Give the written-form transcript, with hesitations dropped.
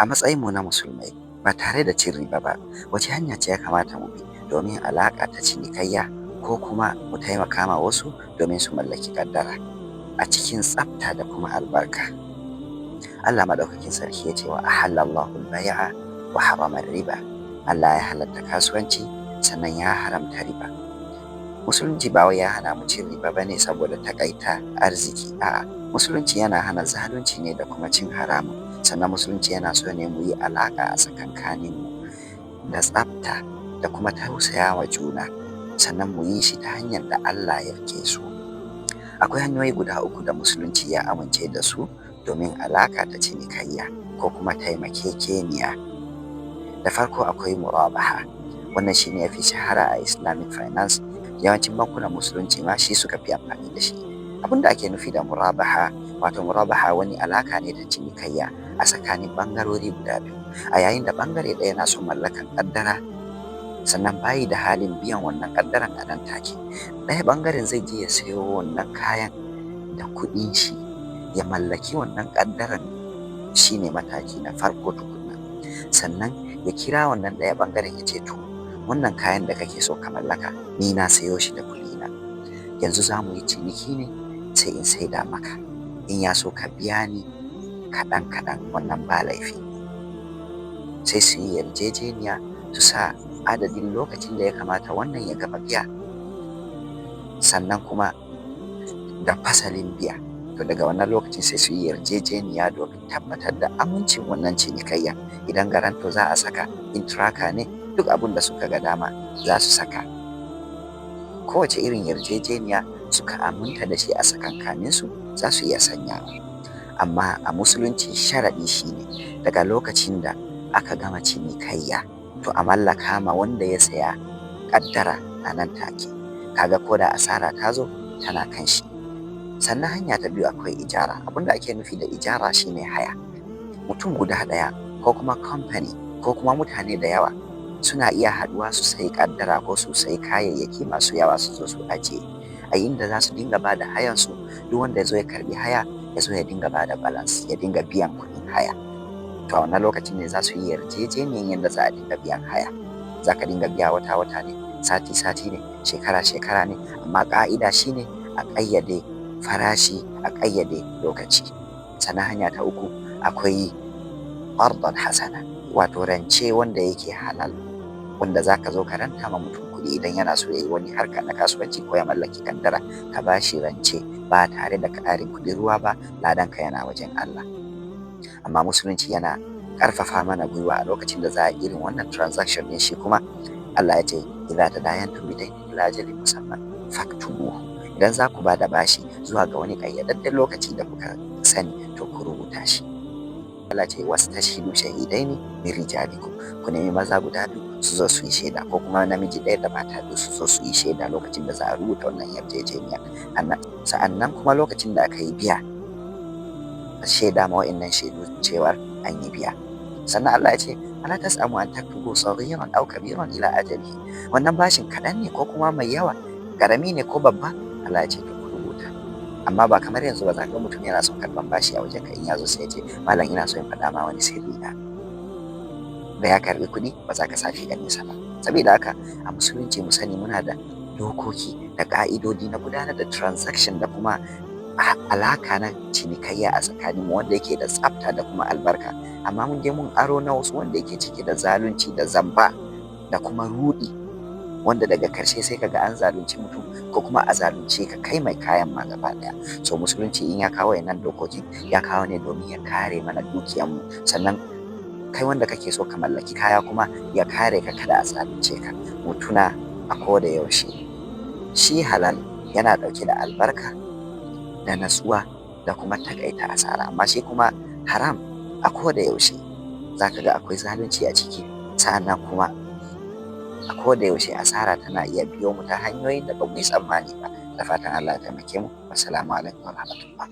A matsayinmu na musulmai, ba tare da cin riba ba, wace hanya ce ya kamata mu bi domin alaƙa ta cinikayya ko kuma mu taimaka ma wasu domin su mallaki kaddara a cikin tsafta da kuma albarka. Allah Maɗaukakin Sarki ya ce wa ahallallahu al-bai'a wa harrama riba. Allah ya halatta kasuwanci sannan ya haramta riba. Musulunci ba wai ya hana mu cin riba bane saboda takaita arziki, a'a, musulunci yana hana zalunci ne da kuma cin haramun. Sannan musulunci yana so ne mu yi alaƙa a tsakankaninmu da tsafta da kuma tausaya wa juna, sannan mu yi shi ta hanyar da Allah ya ke so. Akwai hanyoyi guda uku da musulunci ya amince da su domin alaƙa ta cinikayya ko kuma taimakekeniya. Da farko akwai murabaha, wannan shi ne ya fi shahara a Islamic finance. Yawancin bankunan musulunci ma shi suka fi amfani da shi. Abin da ake nufi da murabaha, wato murabaha wani alaƙa ne ta cinikayya a tsakanin ɓangarori guda biyu. A yayin da ɓangare ɗaya na son mallakan ƙaddara sannan bayi da halin biyan wannan ƙaddaran a nan take, ɗaya ɓangaren zai je ya sayo wannan kayan da kuɗin shi ya mallaki wannan ƙaddaran, shi ne mataki na farko tukunna. Sannan ya kira wannan ɗaya ɓangaren ya ce to wannan kayan da kake so ka mallaka ni na sayo shi da kuɗina, yanzu za mu yi ciniki ne sai in saida maka, in ya so ka biya ni kaɗan kaɗan, wannan ba laifi. Sai su yi yarjejeniya su sa adadin lokacin da ya kamata wannan ya gama biya, sannan kuma da fasalin biya. To daga wannan lokacin sai su yi yarjejeniya domin tabbatar da amincin wannan cinikayya. Idan garanto za a saka, in tracker ne, duk abin da suka ga dama za su saka. Kowace irin yarjejeniya suka aminta da shi a tsakankaninsu za su iya sanyawa. Amma a musulunci sharaɗi shi ne daga lokacin da aka gama cinikayya to a mallaka ma wanda ya saya ƙaddara a nan take. Kaga ko da asara ta zo tana kan shi. Sannan hanya ta biyu akwai ijara. Abin da ake nufi da ijara shine haya. Mutum guda ɗaya ko kuma kamfani ko kuma mutane da yawa suna iya haɗuwa su sayi ƙaddara ko su sayi kayayyaki masu yawa su zo su ajiye, a inda za su dinga ba da hayansu. Duk wanda ya zo ya karɓi haya ya zo ya dinga ba da balance, ya dinga biyan kuɗin haya. To a wannan lokacin ne za su yi yarjejeniyar yadda za a dinga biyan haya. Za ka dinga biya wata-wata ne, sati-sati ne, shekara-shekara ne, amma ƙa'ida shi ne a ƙayyade farashi, a ƙayyade lokaci. Sannan hanya ta uku akwai ƙardon hasana, wato rance wanda yake halal, wanda za ka zo ka ranta ma mutum kuɗi idan yana so ya yi wani harka na kasuwanci ko ya mallaki kaddara, ka ba shi rance ba tare da ƙarin kuɗin ruwa ba, ladanka yana wajen Allah. Amma musulunci yana ƙarfafa mana gwiwa a lokacin da za a irin wannan transaction ɗin. Shi kuma Allah ya ce idza tadayantum bidaynin ila ajalin musamman faktubuhu. Idan za ku ba da bashi zuwa ga wani ƙayyadadden lokaci da kuka sani to ku rubuta shi. Allah ce wastashhidu shahidaini min rijalikum, ku nemi maza guda biyu su zo su yi shaida, ko kuma namiji ɗaya da mata biyu su zo su yi shaida lokacin da za a rubuta wannan yarjejeniya. Sa'annan kuma lokacin da aka yi biya a shaida ma wa'innan shaidu cewar an yi biya. Sannan Allah ya ce ala tas'amu an taktubu saghiran aw kabiran ila ajalihi. Wannan bashin kaɗan ne ko kuma mai yawa, ƙarami ne ko babba, Allah ya ce to ku rubuta. Amma ba kamar yanzu ba, za ka ga mutum yana son karɓan bashi a wajenka, in ya zo sai ya ce malam ina so in faɗa ma wani sirri na, da ya karɓi kuɗi ba za ka sake ganinsa ba. Saboda haka a musulunci mu sani muna da dokoki da ƙa'idodi na gudanar da transaction da kuma alaka na cinikayya a tsakaninmu wanda yake da tsafta da kuma albarka. Amma mun je mun aro na wasu wanda yake cike da zalunci da zamba da kuma ruɗi, wanda daga ƙarshe sai kaga an zalunci mutum ko kuma a zalunce ka kai mai kayan ma gaba ɗaya. So musulunci in ya kawo wayannan dokokin ya kawo ne domin ya kare mana dukiyanmu, sannan kai wanda kake so ka mallaki kaya kuma ya kare ka kada a zalunce ka. Mu tuna a koda yaushe shi halal yana ɗauke da albarka da natsuwa da kuma takaita asara, amma shi kuma haram a koda yaushe za ka ga akwai zalunci a ciki, sa'annan kuma a koda yaushe asara tana iya biyo mu ta hanyoyin da ba mu yi tsammani ba. Da fatan Allah ya taimake mu. Wassalamu alaikum warahmatullahi.